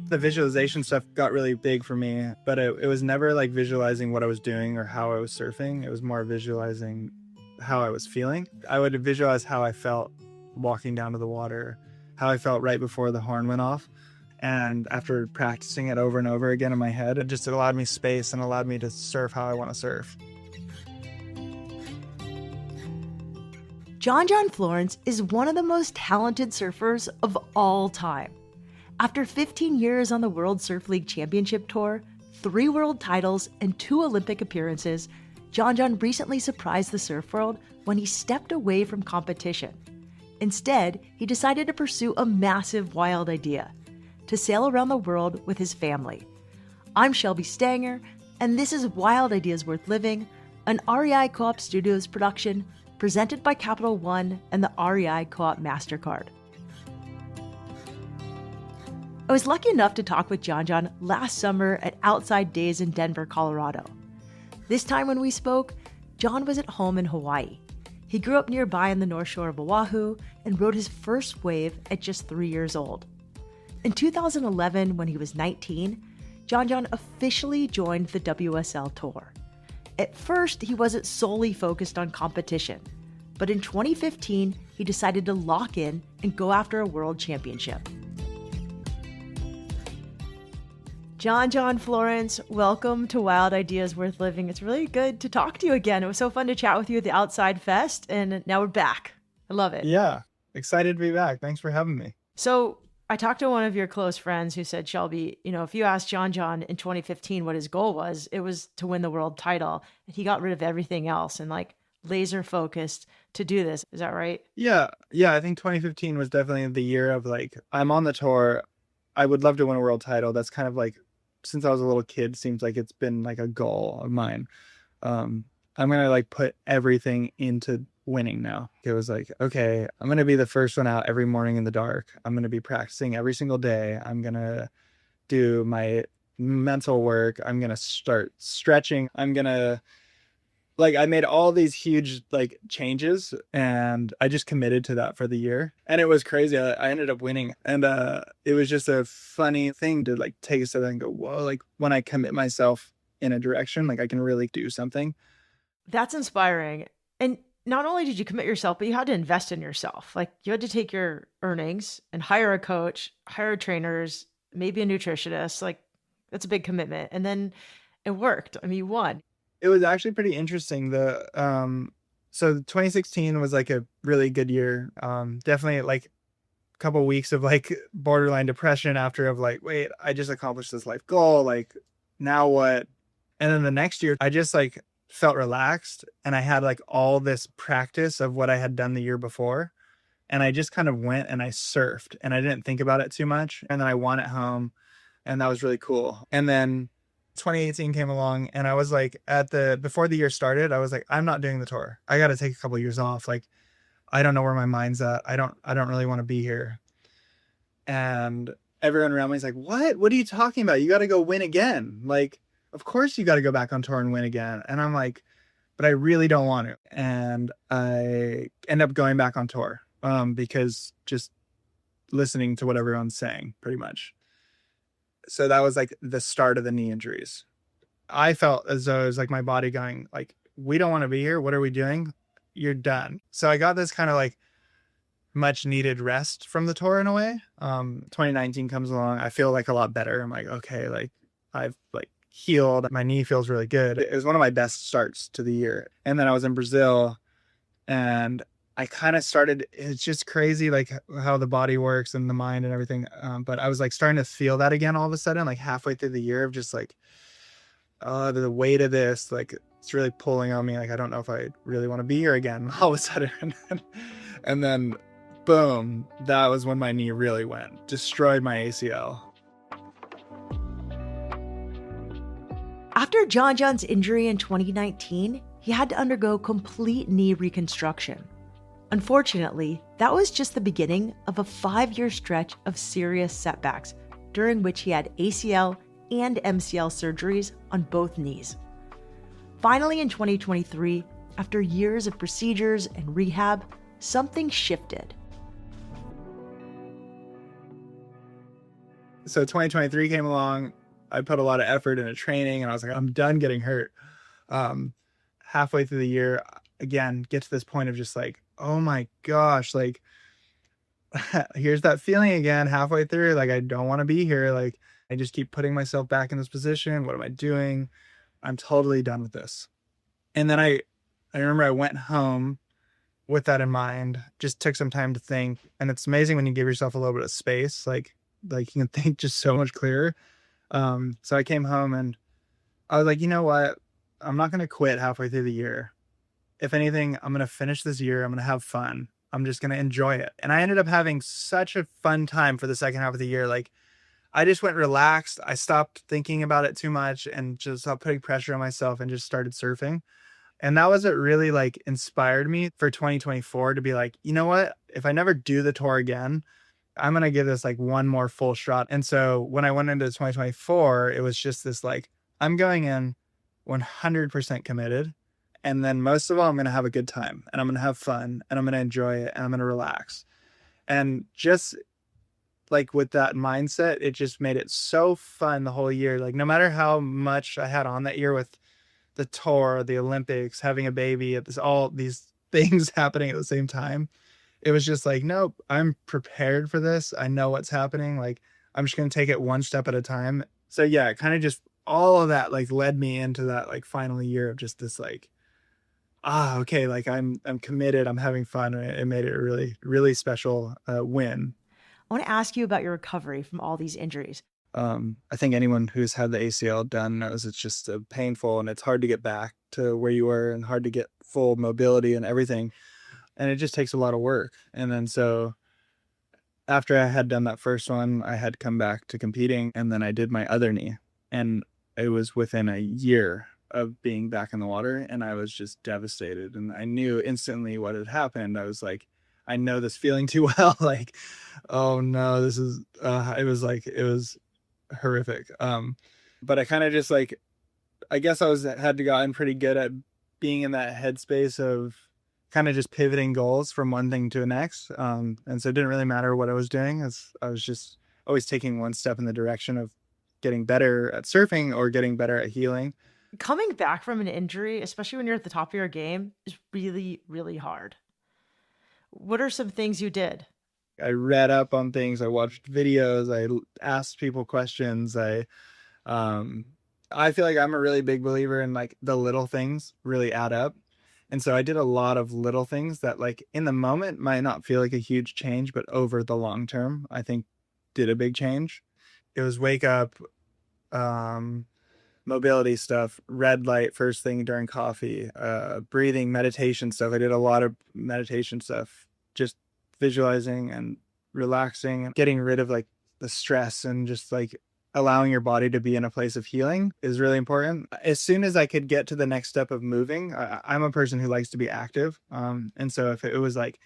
The visualization stuff got really big for me, but it was never like visualizing what I was doing or how I was surfing. It was more visualizing how I was feeling. I would visualize how I felt walking down to the water, how I felt right before the horn went off. And after practicing it over and over again in my head, it just allowed me space and allowed me to surf how I want to surf. John Florence is one of the most talented surfers of all time. After 15 years on the World Surf League Championship Tour, 3 world titles, and 2 Olympic appearances, John recently surprised the surf world when he stepped away from competition. Instead, he decided to pursue a massive wild idea: to sail around the world with his family. I'm Shelby Stanger, and this is Wild Ideas Worth Living, an REI Co-op Studios production presented by Capital One and the REI Co-op MasterCard. I was lucky enough to talk with John last summer at Outside Days in Denver, Colorado. This time when we spoke, John was at home in Hawaii. He grew up nearby on the North Shore of Oahu and rode his first wave at just 3 years old. In 2011, when he was 19, John officially joined the WSL Tour. At first, he wasn't solely focused on competition, but in 2015, he decided to lock in and go after a world championship. John Florence, welcome to Wild Ideas Worth Living. It's really good to talk to you again. It was so fun to chat with you at the Outside Fest, and now we're back. I love it. Yeah, excited to be back. Thanks for having me. So I talked to one of your close friends who said, Shelby, if you asked John in 2015 what his goal was, it was to win the world title. And he got rid of everything else and laser focused to do this. Is that right? Yeah. I think 2015 was definitely the year of I'm on the tour. I would love to win a world title. That's kind of since I was a little kid, seems like it's been a goal of mine. I'm going to put everything into winning now. It was okay, I'm going to be the first one out every morning in the dark. I'm going to be practicing every single day. I'm going to do my mental work. I'm going to start stretching. I'm going to I made all these huge changes, and I just committed to that for the year. And it was crazy. I ended up winning, and it was just a funny thing to take a step and go, whoa, when I commit myself in a direction, I can really do something. That's inspiring. And not only did you commit yourself, but you had to invest in yourself. You had to take your earnings and hire a coach, hire trainers, maybe a nutritionist. That's a big commitment. And then it worked. I mean, you won. It was actually pretty interesting. So 2016 was a really good year. Definitely a couple of weeks of borderline depression after wait, I just accomplished this life goal. Now what? And then the next year I just felt relaxed, and I had all this practice of what I had done the year before. And I just kind of went and I surfed, and I didn't think about it too much. And then I won at home, and that was really cool. And then 2018 came along, and I was before the year started, I was I'm not doing the tour. I got to take a couple of years off. I don't know where my mind's at. I don't really want to be here. And everyone around me is what are you talking about? You got to go win again. Of course you got to go back on tour and win again. And I'm but I really don't want to. And I end up going back on tour because just listening to what everyone's saying, pretty much. So that was the start of the knee injuries. I felt as though it was my body going we don't want to be here. What are we doing? You're done. So I got this kind of much needed rest from the tour in a way. 2019 comes along. I feel a lot better. I'm okay, I've healed. My knee feels really good. It was one of my best starts to the year. And then I was in Brazil, and I kind of started, it's just crazy, how the body works and the mind and everything. But I was starting to feel that again all of a sudden, halfway through the year of just the weight of this, it's really pulling on me. I don't know if I really want to be here again all of a sudden. And then boom, that was when my knee really went, destroyed my ACL. After John's injury in 2019, he had to undergo complete knee reconstruction. Unfortunately, that was just the beginning of a 5-year stretch of serious setbacks, during which he had ACL and MCL surgeries on both knees. Finally, in 2023, after years of procedures and rehab, something shifted. So 2023 came along. I put a lot of effort into training, and I was like, I'm done getting hurt. Um, Halfway through the year, again, get to this point of just like, oh my gosh, like here's that feeling again halfway through. Like, I don't want to be here. Like, I just keep putting myself back in this position. What am I doing? I'm totally done with this. And then I remember I went home with that in mind, just took some time to think. And it's amazing when you give yourself a little bit of space, like you can think just so much clearer. So I came home and I was like, you know what? I'm not going to quit halfway through the year. If anything, I'm going to finish this year. I'm going to have fun. I'm just going to enjoy it. And I ended up having such a fun time for the second half of the year. Like, I just went relaxed. I stopped thinking about it too much and just stopped putting pressure on myself and just started surfing. And that was what really like inspired me for 2024 to be like, you know what? If I never do the tour again, I'm going to give this like one more full shot. And so when I went into 2024, it was just this like, I'm going in 100% committed. And then most of all, I'm going to have a good time and I'm going to have fun and I'm going to enjoy it and I'm going to relax. And just like with that mindset, it just made it so fun the whole year. Like, no matter how much I had on that year with the tour, the Olympics, having a baby, at this, all these things happening at the same time, it was just like, nope, I'm prepared for this. I know what's happening. Like, I'm just going to take it one step at a time. So yeah, it kind of just all of that like led me into that like final year of just this like, okay, like I'm committed. I'm having fun. It made it a really really special win. I want to ask you about your recovery from all these injuries. I think anyone who's had the ACL done knows it's just painful and it's hard to get back to where you were and hard to get full mobility and everything. And it just takes a lot of work. And then so after I had done that first one, I had come back to competing and then I did my other knee. And it was within a year of being back in the water and I was just devastated. And I knew instantly what had happened. I was like, I know this feeling too well. Like, oh no, this is, it was like, it was horrific. But I kind of just like, I guess I was had to gotten pretty good at being in that headspace of kind of just pivoting goals from one thing to the next. And so it didn't really matter what I was doing, as I was just always taking one step in the direction of getting better at surfing or getting better at healing. Coming back from an injury, especially when you're at the top of your game, is really, really hard. What are some things you did? I read up on things, I watched videos, I asked people questions. Um, I feel like I'm a really big believer in like the little things really add up. And so I did a lot of little things that like in the moment might not feel like a huge change, but over the long term, I think did a big change. It was wake up, um, mobility stuff, red light first thing during coffee, breathing, meditation stuff. I did a lot of meditation stuff, just visualizing and relaxing and getting rid of like the stress and just like allowing your body to be in a place of healing is really important. As soon as I could get to the next step of moving, I'm a person who likes to be active. And so if it was like,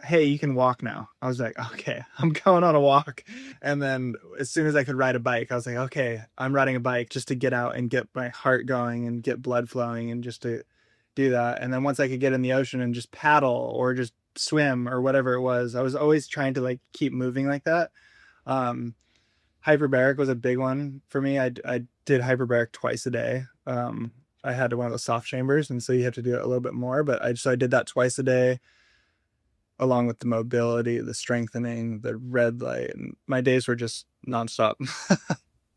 hey, you can walk now, I was like, okay, I'm going on a walk. And then as soon as I could ride a bike, I was like, okay, I'm riding a bike just to get out and get my heart going and get blood flowing and just to do that. And then once I could get in the ocean and just paddle or just swim or whatever it was, I was always trying to like keep moving like that. Um, Hyperbaric was a big one for me. I did hyperbaric twice a day. I had one of those soft chambers, and so you have to do it a little bit more. But I did that twice a day, along with the mobility, the strengthening, the red light, and my days were just nonstop.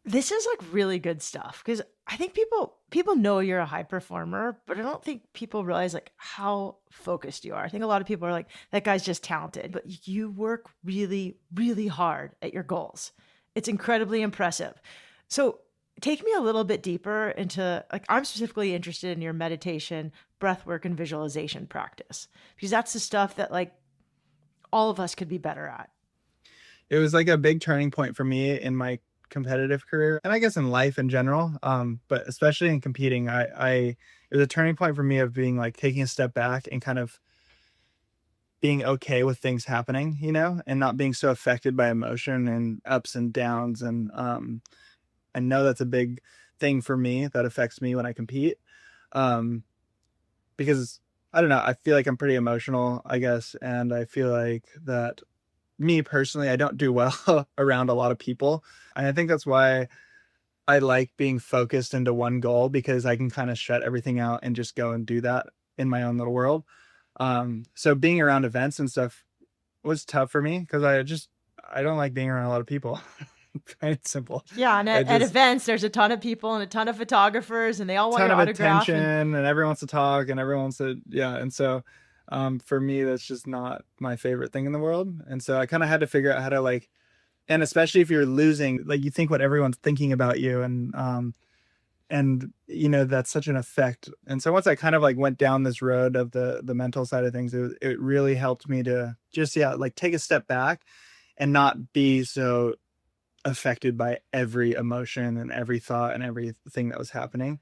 This is like really good stuff because I think people know you're a high performer, but I don't think people realize like how focused you are. I think a lot of people are like, that guy's just talented, but you work really, really hard at your goals. It's incredibly impressive. So take me a little bit deeper into like I'm specifically interested in your meditation, breath work, and visualization practice because that's the stuff that like all of us could be better at. It was like a big turning point for me in my competitive career and I guess in life in general. But especially in competing, I it was a turning point for me of being like taking a step back and kind of being okay with things happening, you know, and not being so affected by emotion and ups and downs. And I know that's a big thing for me that affects me when I compete. Um, because I don't know, I feel like I'm pretty emotional, I guess, and I feel like that me personally, I don't do well around a lot of people. And I think that's why I like being focused into one goal, because I can kind of shut everything out and just go and do that in my own little world. So being around events and stuff was tough for me because I don't like being around a lot of people. Plain and simple. Yeah, and It at just events, there's a ton of people and a ton of photographers, and they all want ton your of autograph. attention And and everyone wants to talk and everyone wants to, yeah. And so for me, that's just not my favorite thing in the world. And so I kind of had to figure out how to like, and especially if you're losing, like you think what everyone's thinking about you, and you know that's such an effect. And so once I kind of like went down this road of the mental side of things, it really helped me to just, yeah, like take a step back and not be so affected by every emotion and every thought and everything that was happening.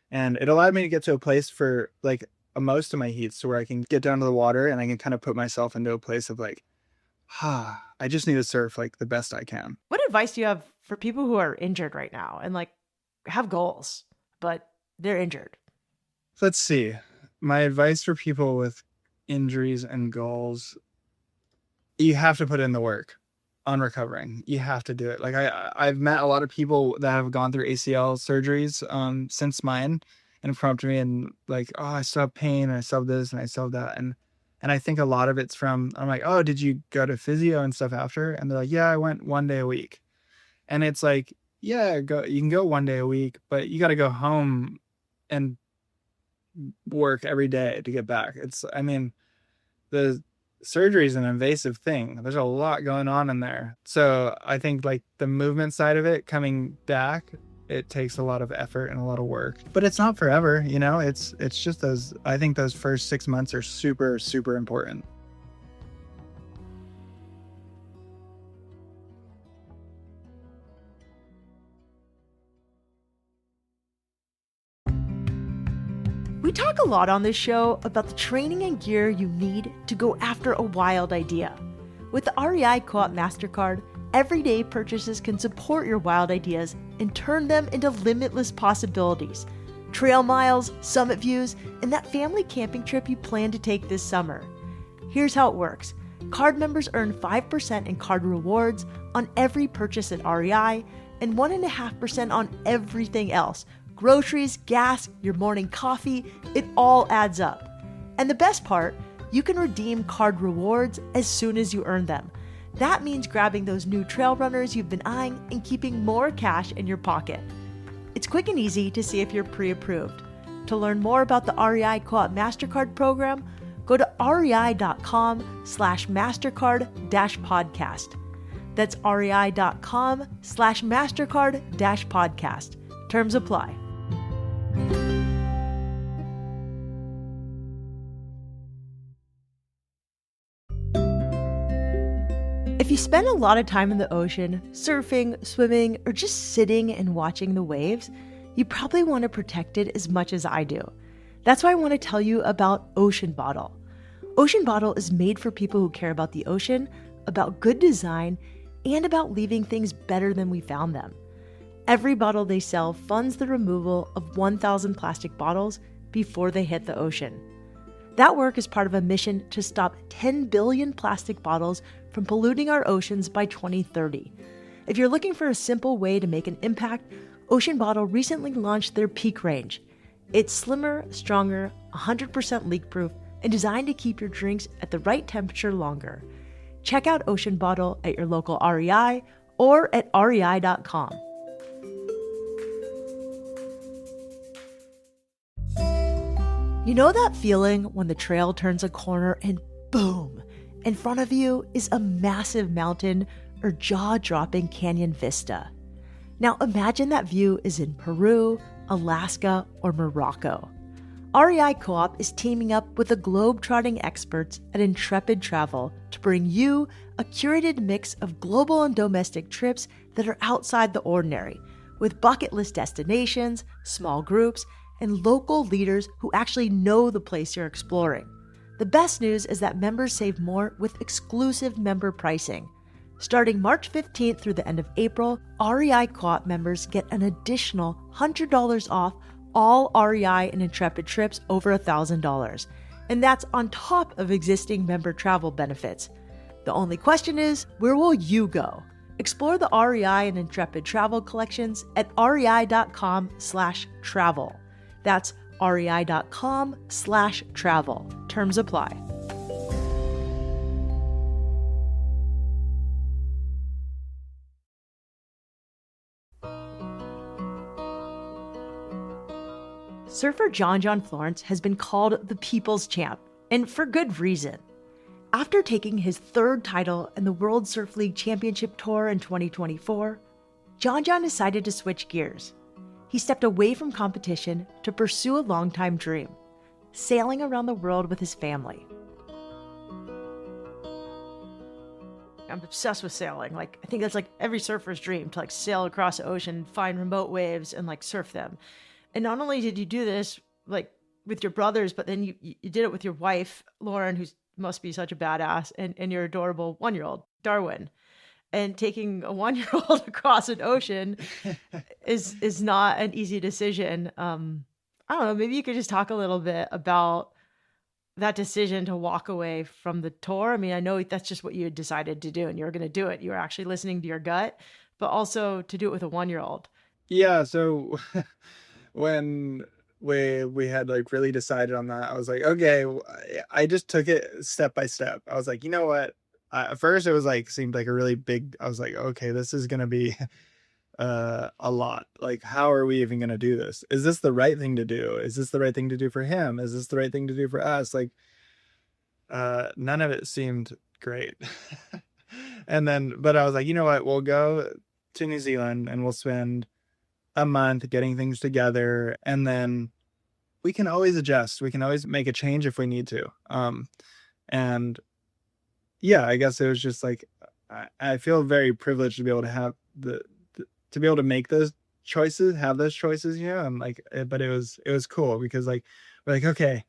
And it allowed me to get to a place for like most of my heats to where I can get down to the water and I can kind of put myself into a place of like, I just need to surf like the best I can. what advice do you have for people who are injured right now and like have goals, but they're injured? Let's see. My advice for people with injuries and goals, you have to put in the work on recovering. You have to do it. Like I've met a lot of people that have gone through ACL surgeries since mine, and have come up to me and like, oh, I still have pain and I still have this and I still have that. And I think a lot of it's from, I'm like, oh, did you go to physio and stuff after? And they're like, yeah, I went 1 day a week. And it's like, yeah, you can go 1 day a week, but you got to go home and work every day to get back. I mean, the surgery is an invasive thing. There's a lot going on in there. So I think like the movement side of it coming back, it takes a lot of effort and a lot of work, but it's not forever, you know. It's just I think those first 6 months are super, super important. We talk a lot on this show about the training and gear you need to go after a wild idea. With the REI Co-op MasterCard, everyday purchases can support your wild ideas and turn them into limitless possibilities. Trail miles, summit views, and that family camping trip you plan to take this summer. Here's how it works. Card members earn 5% in card rewards on every purchase at REI and 1.5% on everything else. Groceries, gas, your morning coffee, it all adds up. And the best part, you can redeem card rewards as soon as you earn them. That means grabbing those new trail runners you've been eyeing and keeping more cash in your pocket. It's quick and easy to see if you're pre-approved. To learn more about the REI Co-op MasterCard program, go to rei.com/MasterCard-podcast. That's rei.com/MasterCard-podcast. Terms apply. If you spend a lot of time in the ocean, surfing, swimming, or just sitting and watching the waves, you probably want to protect it as much as I do. That's why I want to tell you about Ocean Bottle. Ocean Bottle is made for people who care about the ocean, about good design, and about leaving things better than we found them. Every bottle they sell funds the removal of 1,000 plastic bottles before they hit the ocean. That work is part of a mission to stop 10 billion plastic bottles from polluting our oceans by 2030. If you're looking for a simple way to make an impact, Ocean Bottle recently launched their Peak range. It's slimmer, stronger, 100% leak-proof, and designed to keep your drinks at the right temperature longer. Check out Ocean Bottle at your local REI or at rei.com. You know that feeling when the trail turns a corner and boom, in front of you is a massive mountain or jaw-dropping canyon vista? Now imagine that view is in Peru, Alaska, or Morocco. REI Co-op is teaming up with the globe-trotting experts at Intrepid Travel to bring you a curated mix of global and domestic trips that are outside the ordinary, with bucket list destinations, small groups, and local leaders who actually know the place you're exploring. The best news is that members save more with exclusive member pricing. Starting March 15th through the end of April, REI Co-op members get an additional $100 off all REI and Intrepid trips over $1,000. And that's on top of existing member travel benefits. The only question is, where will you go? Explore the REI and Intrepid travel collections at rei.com/travel. That's rei.com/travel. Terms apply. Surfer John Florence has been called the people's champ, and for good reason. After taking his third title in the World Surf League Championship Tour in 2024, John decided to switch gears. He stepped away from competition to pursue a longtime dream, sailing around the world with his family. I'm obsessed with sailing. Like, I think that's like every surfer's dream, to like sail across the ocean, find remote waves, and like surf them. And not only did you do this like with your brothers, but then you did it with your wife, Lauren, who's must be such a badass, and your adorable 1-year-old, Darwin. And taking a 1-year-old across an ocean is not an easy decision. I don't know, maybe you could just talk a little bit about that decision to walk away from the tour. I mean, I know that's just what you had decided to do and you were going to do it. You were actually listening to your gut, but also to do it with a 1-year-old. Yeah, so when we had like really decided on that, I was like, okay, I just took it step by step. I was like, you know what? At first, it was like seemed like a really big. I was like, okay, this is gonna be a lot. Like, how are we even gonna do this? Is this the right thing to do? Is this the right thing to do for him? Is this the right thing to do for us? Like, none of it seemed great. And then, but I was like, you know what? We'll go to New Zealand and we'll spend a month getting things together, and then we can always adjust. We can always make a change if we need to. And yeah, I guess it was just like I feel very privileged to be able to have to be able to make those choices, have those choices, you know. And like, but it was cool because like we're like, okay,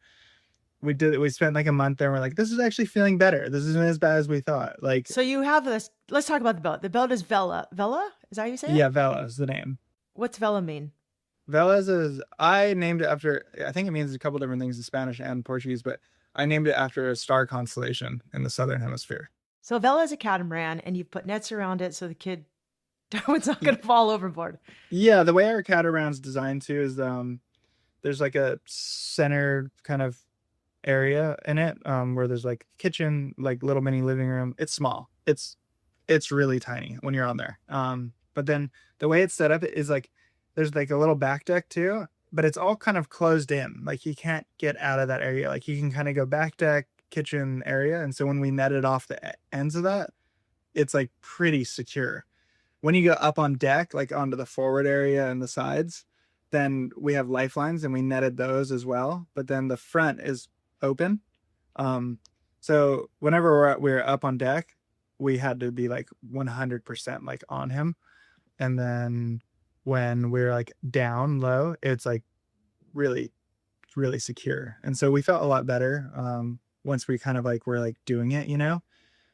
we spent like a month there. And we're like, this is actually feeling better. This isn't as bad as we thought. Like, So you have this. Let's talk about the boat. The boat is Vela. Vela? Is that how you say it? yeah, Vela is the name. What's Vela mean? Velas is, I named it after, I think it means a couple different things in Spanish and Portuguese, but I named it after a star constellation in the southern hemisphere. So Vela is a catamaran, and you put nets around it so the kid Darwin's not going to fall overboard. Yeah, the way our catamaran's designed too is there's like a center kind of area in it where there's like kitchen, like little mini living room. It's small. It's really tiny when you're on there. But then the way it's set up is like there's like a little back deck too, but it's all kind of closed in. Like you can't get out of that area. Like you can kind of go back deck, kitchen area. And so when we netted off the ends of that, it's like pretty secure. When you go up on deck, like onto the forward area and the sides, then we have lifelines and we netted those as well. But then the front is open. So whenever we're up on deck, we had to be like 100% like on him. And then when we're like down low, it's like really, really secure. And so we felt a lot better once we kind of like were like doing it, you know,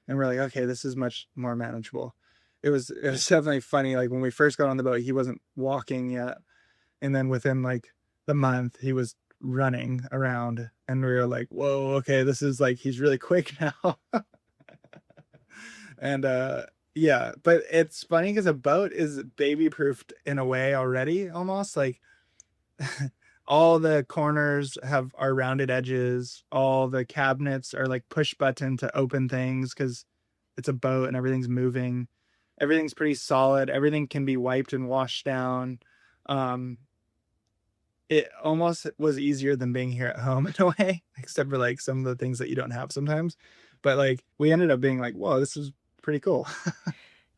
and we're like, okay, this is much more manageable. It was definitely funny. Like when we first got on the boat, he wasn't walking yet. And then within like the month, he was running around and we were like, whoa, okay, this is like, he's really quick now. And yeah, but it's funny because a boat is baby proofed in a way already, almost like all the corners are rounded edges, all the cabinets are like push button to open things because it's a boat and everything's moving. Everything's pretty solid. Everything can be wiped and washed down. It almost was easier than being here at home in a way, except for like some of the things that you don't have sometimes. But like we ended up being like, whoa, this is pretty cool.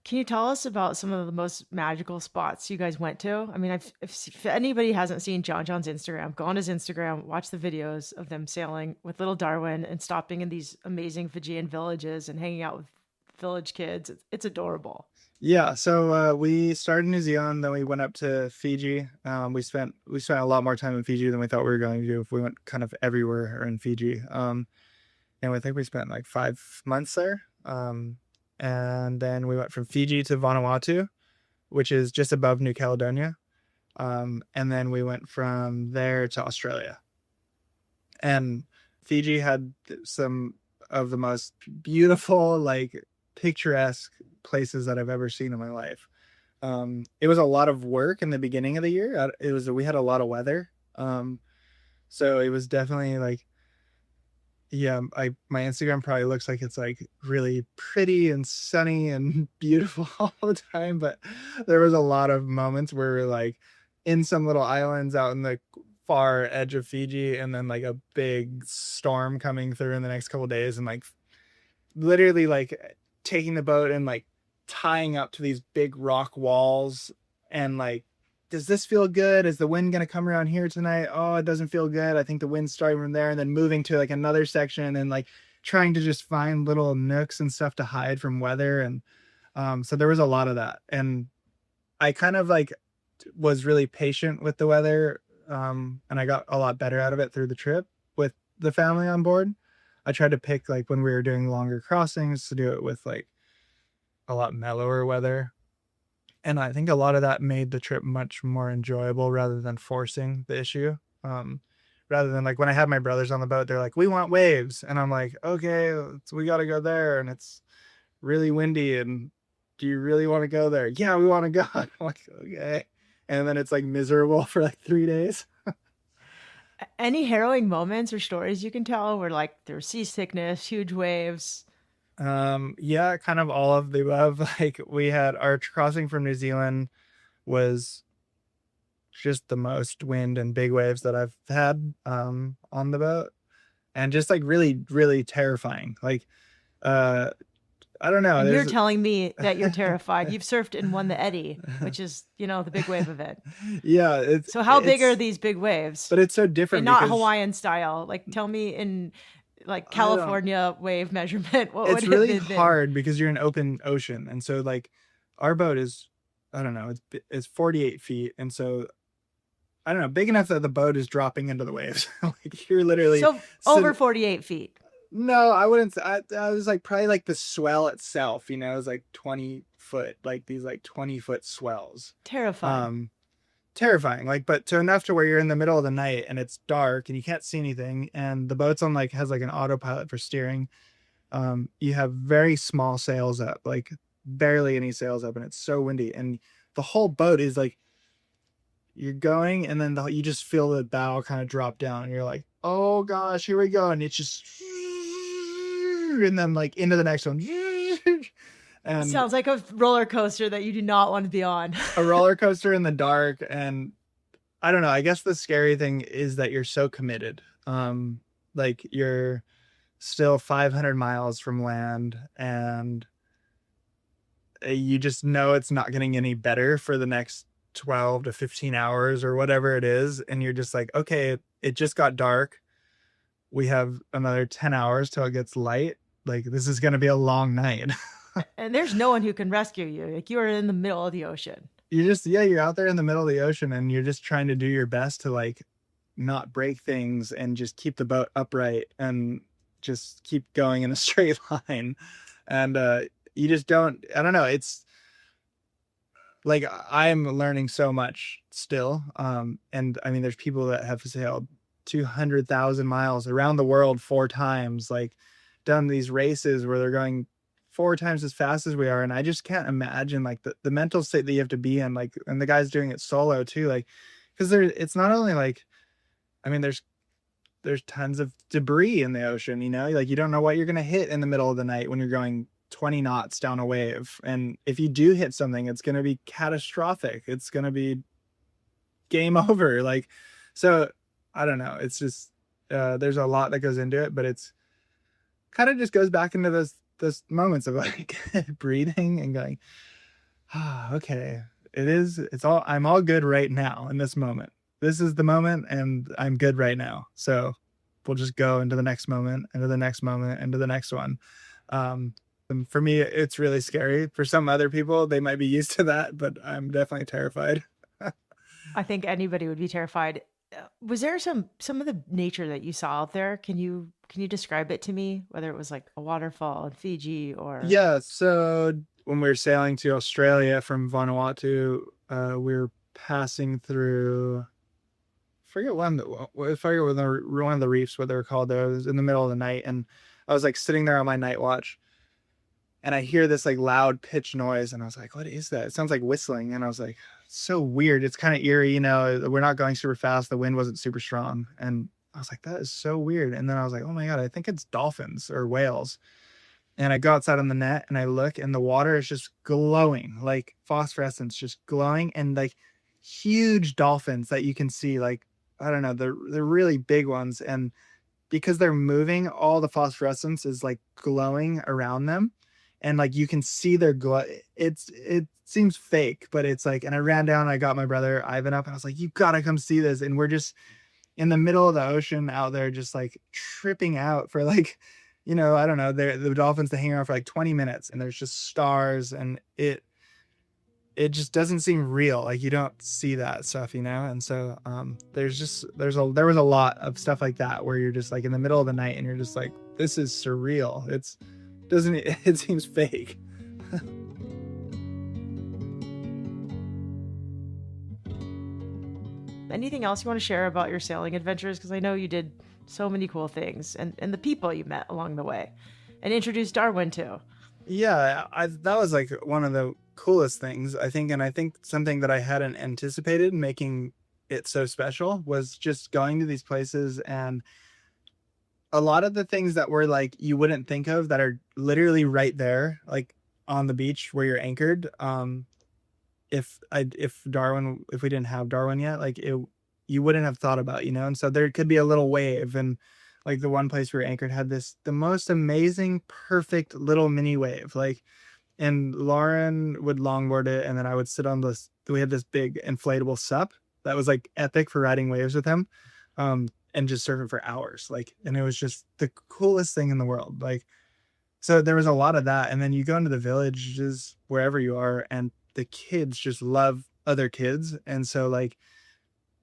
Can you tell us about some of the most magical spots you guys went to? I mean, if anybody hasn't seen John's Instagram, go on his Instagram, watch the videos of them sailing with little Darwin and stopping in these amazing Fijian villages and hanging out with village kids. It's adorable. Yeah, so we started in New Zealand, then we went up to Fiji. We spent a lot more time in Fiji than we thought we were going to do if we went kind of everywhere in Fiji. And I think we spent like 5 months there. And then we went from Fiji to Vanuatu, which is just above New Caledonia. And then we went from there to Australia. And Fiji had some of the most beautiful, like picturesque places that I've ever seen in my life. It was a lot of work in the beginning of the year. We had a lot of weather. So it was definitely like, yeah, my Instagram probably looks like it's like really pretty and sunny and beautiful all the time, but there was a lot of moments where we're like in some little islands out in the far edge of Fiji, and then like a big storm coming through in the next couple of days, and like literally like taking the boat and like tying up to these big rock walls, and like, does this feel good? Is the wind going to come around here tonight? Oh, it doesn't feel good. I think the wind's starting from there. And then moving to like another section and like trying to just find little nooks and stuff to hide from weather. And so there was a lot of that. And I kind of like was really patient with the weather. And I got a lot better out of it through the trip with the family on board. I tried to pick like when we were doing longer crossings to do it with like a lot mellower weather. And I think a lot of that made the trip much more enjoyable rather than forcing the issue. Um, Rather than like when I had my brothers on the boat, they're like, "We want waves," and I'm like, "Okay, we got to go there," and it's really windy. And do you really want to go there? Yeah, we want to go. I'm like, okay, and then it's like miserable for like 3 days. Any harrowing moments or stories you can tell where like there's seasickness, huge waves? Yeah, kind of all of the above. Like we had our crossing from New Zealand was just the most wind and big waves that I've had on the boat, and just like really really terrifying. Like uh I don't know, And you're there's telling me that you're terrified. You've surfed and won the eddy, which is, the big wave event. yeah, So how big are it's these big waves? but it's so And different not because Hawaiian style. Like tell me in like I don't California wave measurement, what would it's it really have been? hard because you're in open ocean, and so like our boat is, I don't know, it's 48 feet, and so I don't know, big enough that the boat is dropping into the waves. Like you're literally So over sitting. 48 feet. No, I wouldn't say. I was like probably like the swell itself, you know, it was like 20 foot, like these like 20-foot swells. Terrifying. Um, Terrifying. Like, but to enough to where you're in the middle of the night and it's dark and you can't see anything, and the boat's on like has like an autopilot for steering. You have very small sails up, like barely any sails up, and it's so windy, and the whole boat is like you're going, and then you just feel the bow kind of drop down, and you're like, oh gosh, here we go, and it's just, and then like into the next one, and Sounds like a roller coaster that you do not want to be on. a roller coaster in the dark. And I don't know, I guess the scary thing is that you're so committed. Like you're still 500 miles from land, and you just know it's not getting any better for the next 12 to 15 hours or whatever it is, and you're just like, okay, it just got dark, we have another 10 hours till it gets light, like this is going to be a long night. And there's no one who can rescue you. Like you are in the middle of the ocean. You're just, yeah, you're out there in the middle of the ocean, and you're just trying to do your best to like not break things and just keep the boat upright and just keep going in a straight line. And you just don't, I don't know, it's like I'm learning so much still. And I mean, there's people that have sailed 200,000 miles around the world 4 times, like done these races where they're going 4 times as fast as we are. And I just can't imagine like the mental state that you have to be in, like, and the guys doing it solo too, like, because it's not only like, I mean, there's tons of debris in the ocean, you know, like you don't know what you're going to hit in the middle of the night when you're going 20 knots down a wave. And if you do hit something, it's going to be catastrophic. It's going to be game over. Like, so I don't know. It's just, there's a lot that goes into it, but it's kind of just goes back into those moments of like breathing and going, ah, okay, I'm all good right now in this moment. This is the moment, and I'm good right now. So we'll just go into the next moment, into the next moment, into the next one. And for me, it's really scary. For some other people, they might be used to that, but I'm definitely terrified. I think anybody would be terrified. Was there some of the nature that you saw out there? Can you describe it to me? Whether it was like a waterfall in Fiji or Yeah. So when we were sailing to Australia from Vanuatu, we were passing through, I forget one of the reefs, what they were called. There, it was in the middle of the night, and I was like sitting there on my night watch, and I hear this like loud pitch noise, and I was like, what is that? It sounds like whistling. And I was like, it's so weird. It's kind of eerie, we're not going super fast. The wind wasn't super strong. And I was like, that is so weird. And then I was like, oh my God, I think it's dolphins or whales. And I go outside on the net and I look, and the water is just glowing, like phosphorescence, just glowing, and like huge dolphins that you can see, like, I don't know, they're really big ones. And because they're moving, all the phosphorescence is like glowing around them. And like you can see their glow. It seems fake, but it's like, and I ran down and I got my brother Ivan up, and I was like, you gotta come see this. And we're just in the middle of the ocean out there, just like tripping out for like, I don't know, the dolphins, they hang around for like 20 minutes, and there's just stars, and it just doesn't seem real. Like you don't see that stuff, And so there was a lot of stuff like that where you're just like in the middle of the night and you're just like, this is surreal. It seems fake. Anything else you want to share about your sailing adventures? Because I know you did so many cool things, and the people you met along the way, and introduced Darwin too. Yeah, that was like one of the coolest things, I think. And I think something that I hadn't anticipated making it so special was just going to these places, and a lot of the things that were like you wouldn't think of that are literally right there, like on the beach where you're anchored. If we didn't have Darwin yet, like you wouldn't have thought about, And so there could be a little wave, and like the one place we were anchored had the most amazing, perfect little mini wave. Like, and Lauren would longboard it, and then I would sit on this. We had this big inflatable sup that was like epic for riding waves with him, and just surfing for hours. Like, and it was just the coolest thing in the world. Like, so there was a lot of that. And then you go into the villages wherever you are, and the kids just love other kids. And so like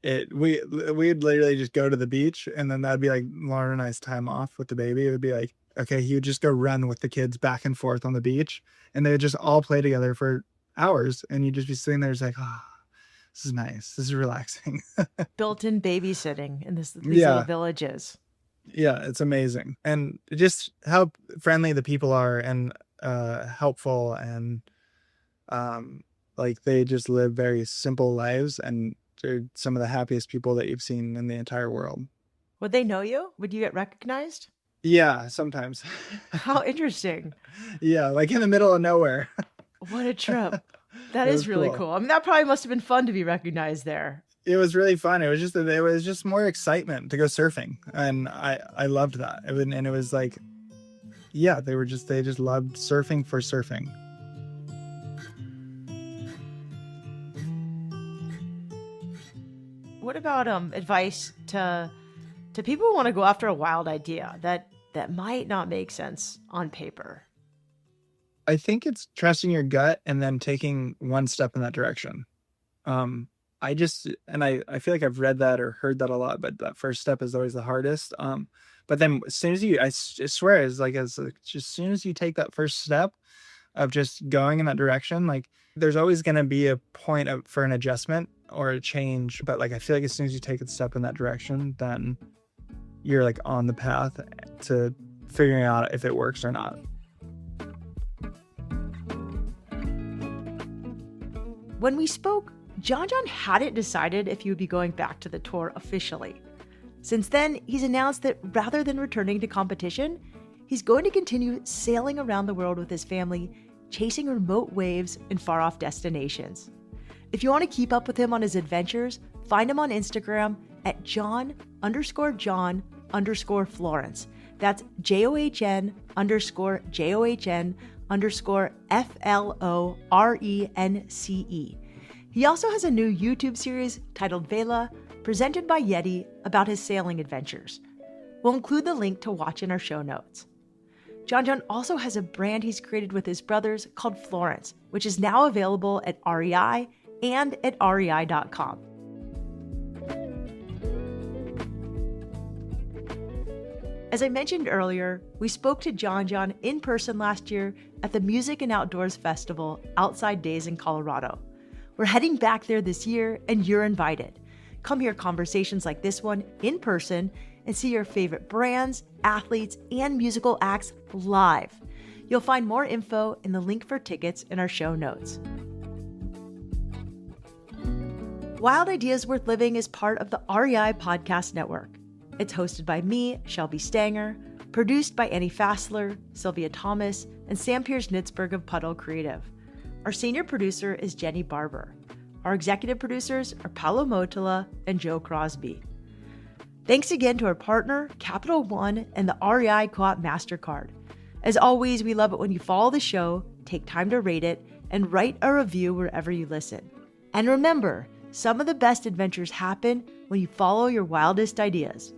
we'd literally just go to the beach, and then that'd be like Lauren and I's time off with the baby. It would be like, okay, he would just go run with the kids back and forth on the beach, and they would just all play together for hours. And you'd just be sitting there, just like, oh, this is nice. This is relaxing. Built-in babysitting in these Yeah. little villages. Yeah, it's amazing. And just how friendly the people are, and helpful, and like they just live very simple lives, and they're some of the happiest people that you've seen in the entire world. Would they know you? Would you get recognized? Yeah, sometimes. How interesting. Yeah, like in the middle of nowhere. What a trip. That is really cool. I mean, that probably must have been fun to be recognized there. It was really fun. It was just more excitement to go surfing, and I loved that. And it was like, yeah, they just loved surfing for surfing. What about advice to people who want to go after a wild idea that might not make sense on paper? I think it's trusting your gut and then taking one step in that direction. I feel like I've read that or heard that a lot, but that first step is always the hardest. But then as soon as I swear, as soon as you take that first step of just going in that direction, like there's always going to be a point for an adjustment or a change. But like, I feel like as soon as you take a step in that direction, then you're like on the path to figuring out if it works or not. When we spoke, John hadn't decided if he would be going back to the tour officially. Since then, he's announced that rather than returning to competition, he's going to continue sailing around the world with his family, chasing remote waves in far-off destinations. If you want to keep up with him on his adventures, find him on Instagram at John_Florence. That's JOHN_JOHN_FLORENCE. He also has a new YouTube series titled Vela, presented by Yeti, about his sailing adventures. We'll include the link to watch in our show notes. John also has a brand he's created with his brothers called Florence, which is now available at REI and at rei.com. As I mentioned earlier, we spoke to John in person last year at the Music and Outdoors Festival Outside Days in Colorado. We're heading back there this year, and you're invited. Come hear conversations like this one in person and see your favorite brands athletes, and musical acts live. You'll find more info in the link for tickets in our show notes. Wild Ideas Worth Living is part of the REI Podcast Network. It's hosted by me, Shelby Stanger, produced by Annie Fassler, Sylvia Thomas, and Sam Piers-Nitzberg of Puddle Creative. Our senior producer is Jenny Barber. Our executive producers are Paolo Motola and Joe Crosby. Thanks again to our partner, Capital One, and the REI Co-op MasterCard. As always, we love it when you follow the show, take time to rate it, and write a review wherever you listen. And remember, some of the best adventures happen when you follow your wildest ideas.